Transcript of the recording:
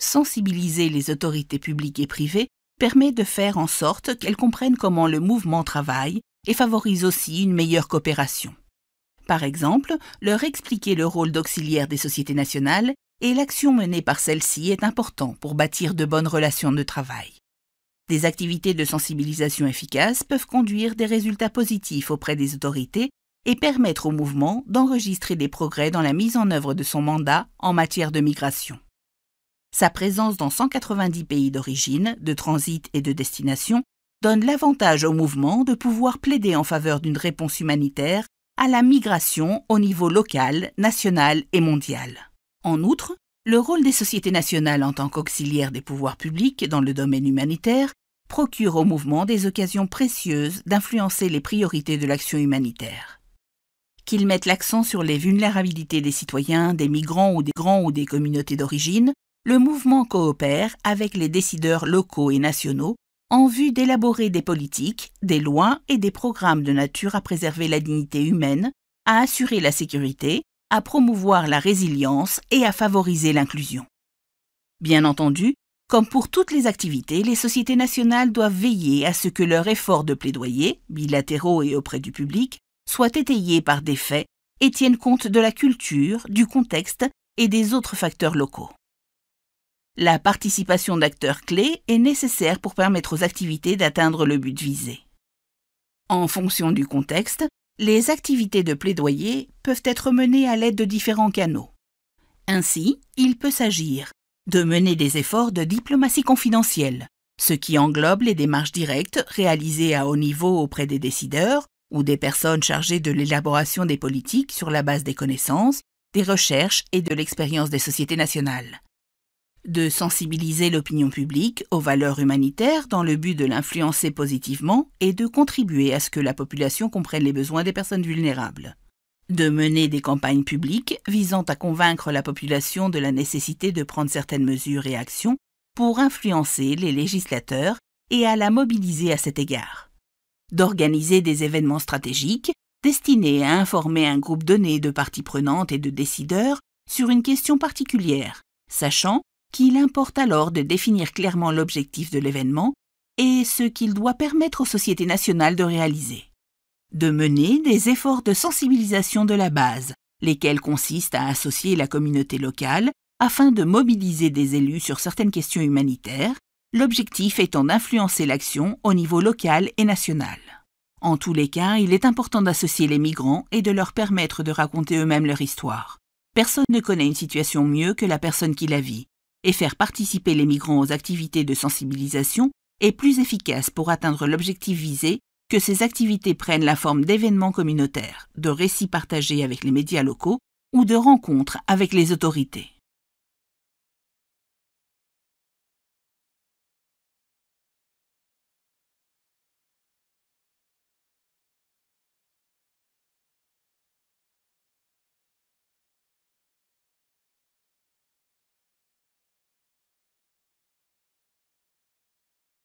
Sensibiliser les autorités publiques et privées permet de faire en sorte qu'elles comprennent comment le mouvement travaille et favorise aussi une meilleure coopération. Par exemple, leur expliquer le rôle d'auxiliaire des sociétés nationales et l'action menée par celles-ci est important pour bâtir de bonnes relations de travail. Des activités de sensibilisation efficaces peuvent conduire des résultats positifs auprès des autorités et permettre au mouvement d'enregistrer des progrès dans la mise en œuvre de son mandat en matière de migration. Sa présence dans 190 pays d'origine, de transit et de destination donne l'avantage au mouvement de pouvoir plaider en faveur d'une réponse humanitaire à la migration au niveau local, national et mondial. En outre, le rôle des sociétés nationales en tant qu'auxiliaires des pouvoirs publics dans le domaine humanitaire procure au mouvement des occasions précieuses d'influencer les priorités de l'action humanitaire. Qu'ils mettent l'accent sur les vulnérabilités des citoyens, des migrants ou des communautés d'origine, le mouvement coopère avec les décideurs locaux et nationaux en vue d'élaborer des politiques, des lois et des programmes de nature à préserver la dignité humaine, à assurer la sécurité, à promouvoir la résilience et à favoriser l'inclusion. Bien entendu, comme pour toutes les activités, les sociétés nationales doivent veiller à ce que leurs efforts de plaidoyer, bilatéraux et auprès du public, soient étayés par des faits et tiennent compte de la culture, du contexte et des autres facteurs locaux. La participation d'acteurs clés est nécessaire pour permettre aux activités d'atteindre le but visé. En fonction du contexte, les activités de plaidoyer peuvent être menées à l'aide de différents canaux. Ainsi, il peut s'agir de mener des efforts de diplomatie confidentielle, ce qui englobe les démarches directes réalisées à haut niveau auprès des décideurs ou des personnes chargées de l'élaboration des politiques sur la base des connaissances, des recherches et de l'expérience des sociétés nationales. De sensibiliser l'opinion publique aux valeurs humanitaires dans le but de l'influencer positivement et de contribuer à ce que la population comprenne les besoins des personnes vulnérables. De mener des campagnes publiques visant à convaincre la population de la nécessité de prendre certaines mesures et actions pour influencer les législateurs et à la mobiliser à cet égard. D'organiser des événements stratégiques destinés à informer un groupe donné de parties prenantes et de décideurs sur une question particulière, sachant qu'il importe alors de définir clairement l'objectif de l'événement et ce qu'il doit permettre aux sociétés nationales de réaliser. De mener des efforts de sensibilisation de la base, lesquels consistent à associer la communauté locale afin de mobiliser des élus sur certaines questions humanitaires, l'objectif étant d'influencer l'action au niveau local et national. En tous les cas, il est important d'associer les migrants et de leur permettre de raconter eux-mêmes leur histoire. Personne ne connaît une situation mieux que la personne qui la vit, et faire participer les migrants aux activités de sensibilisation est plus efficace pour atteindre l'objectif visé que ces activités prennent la forme d'événements communautaires, de récits partagés avec les médias locaux ou de rencontres avec les autorités.